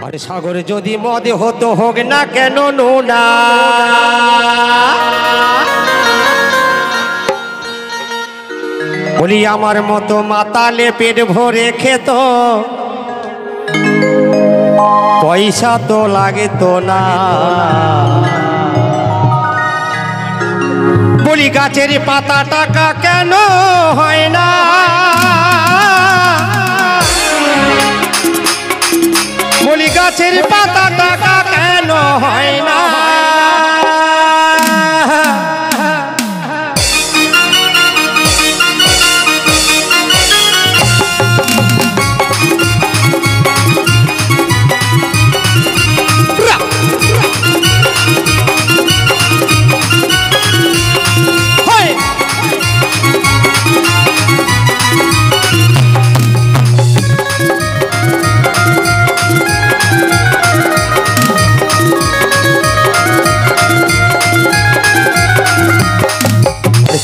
আরে সাগরে যদি মদ হতো হোক না কেন নোনা, বলি আমার মতো মাতালে পেট ভরে খেত, পয়সা তো লাগতো না। বলি গাছের পাতা টাকা কেন হয় না, বলি গাছের পাতা টাকা কেন হয় না।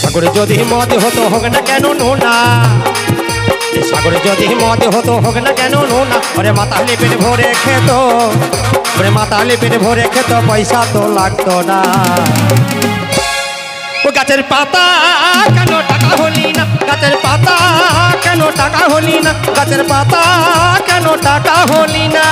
সাগরে যদি মদ হতো হোক না কেন নোনা, সাগরে যদি মদ হতো হোক না কেন নোনা, ওরে মাতালে পেট ভরে খেত, ওরে মাতালে পেট ভরে খেত, পয়সা তো লাগতো না। ও গাছের পাতা কেন টাকা হলি না, গাছের পাতা কেন টাকা হলি না, গাছের পাতা কেন টাকা হলি না।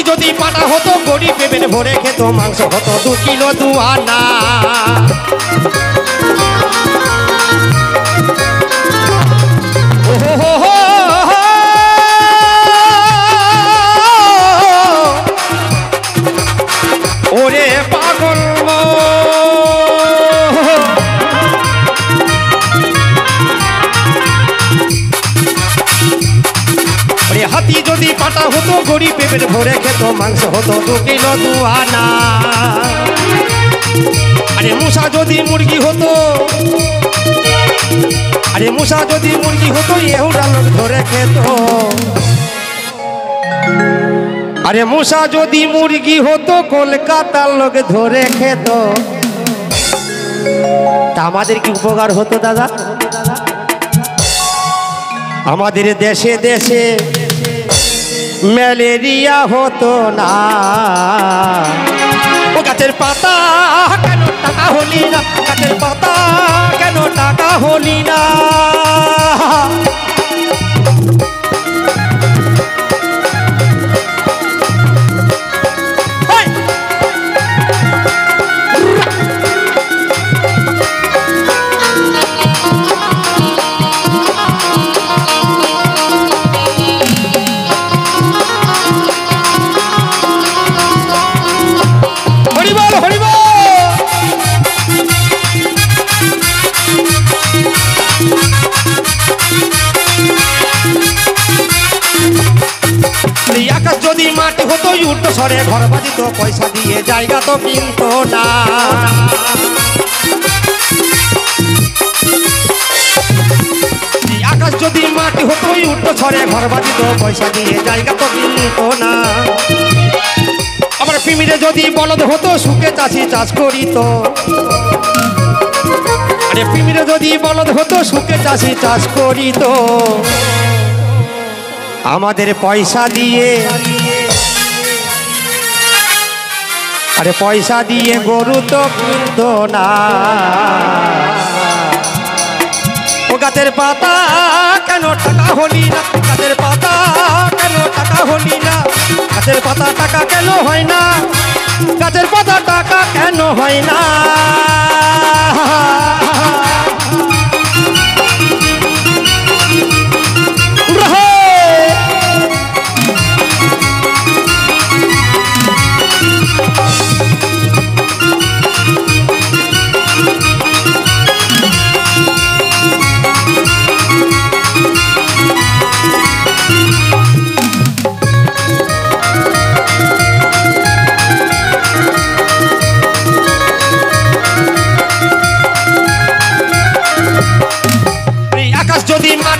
যদি পাটা হতো গরিব পেট ভরে খেত, মাংস হতো 2 কিলো 2 আনা। ওরে পাগল হাতি যদি পাটা হতো গরিব পেট ভরে খেত, মাংস হতো 2 কিলো 2 আনা। আরে মূষা যদি মুরগি হতো, আরে মূষা যদি মুরগি হতো, এহুটা লোক ধরে খেত। আরে মূষা যদি মুরগি হতো, কলকাতার লোক ধরে খেত। তা আমাদের কি উপকার হতো দাদা? আমাদের দেশে দেশে ম্যালেরিয়া হতো না। ও গাছের পাতা কেন টাকা হলি না, গাছের পাতা কেন টাকা হলি না। আকাশ যদি মাটি হতো উল্টো সরে ঘর বাজিত, পয়সা দিয়ে জায়গা তো কিনতো না। আকাশ যদি মাটি হতো উল্টো সরে ঘর বাজিত, পয়সা দিয়ে জায়গা তো কিনতো না। আবার পিমিরে যদি বলদ হতো, সুখে চাষি চাষ করিত। আরে পিমিরে যদি বলদ হতো, সুখে চাষি চাষ করিত। আমাদের পয়সা দিয়ে, আরে পয়সা দিয়ে গরু তো কিনতো না। ও গাছের পাতা কেন টাকা হলি না, গাছের পাতা কেন টাকা হলি না, গাছের পাতা টাকা কেন হয় না, গাছের পাতা টাকা কেন হয় না।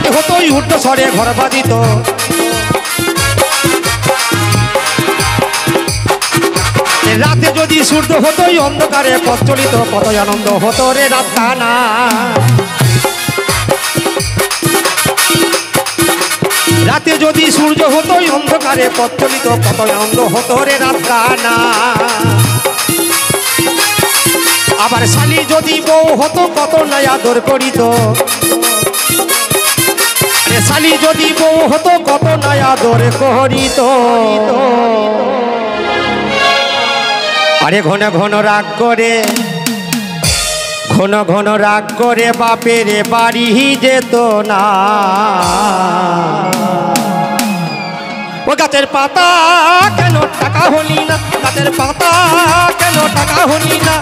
যদি হতো উল্টো স্বরে ঘর বাজিত, রাতে যদি সূর্য হতো অন্ধকারে পথ চলিত, কত আনন্দ হতো রে রাত কানা। রাতে যদি সূর্য হতো অন্ধকারে পথ চলিত, কত আনন্দ হতো রে রাত কানা। আবার শালি যদি বউ হতো কত নাই আদর করিত, শালি যদি বউ হতো কত নাই আদর করিত। আরে ঘন ঘন রাগ করে, ঘন ঘন রাগ করে বাপের বাড়ি যেত না। ও গাছের পাতা কেন টাকা হলি না, গাছের পাতা কেন টাকা হলি না।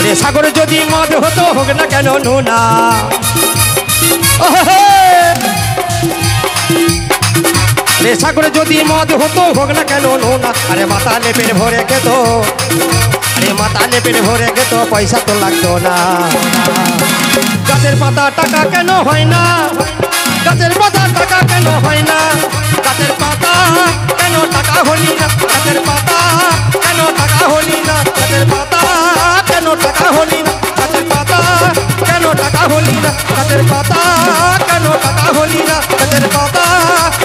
রে সাগর যদি মদ হতো হোক না কেন নোনা। রে সাগর যদি মদ হতো হোক না কেন নোনা। আরে মাথা লেপের ভরে খেত, আরে মাথা লেপের ভরে খেত, পয়সা তো লাগতো না। গাছের পাতা টাকা কেন হয় না, গাছের পাতা টাকা কেন হয় না। গাছের পাতা কেন টাকা হলি না, গাছের পাতা কেন টাকা হলি না। গাছের পাতা কেন টাকা হলি না, গাছের পাতা কেন টাকা হলি না। গাছের পাতা কেন টাকা হলি না, গাছের পাতা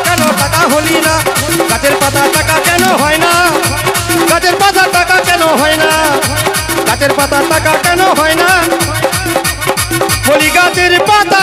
কেন টাকা হলি না। গাছের পাতা টাকা কেন হয় না, গাছের পাতা টাকা কেন হয় না। গাছের পাতা টাকা কেন হয় না, বলি গাছের পাতা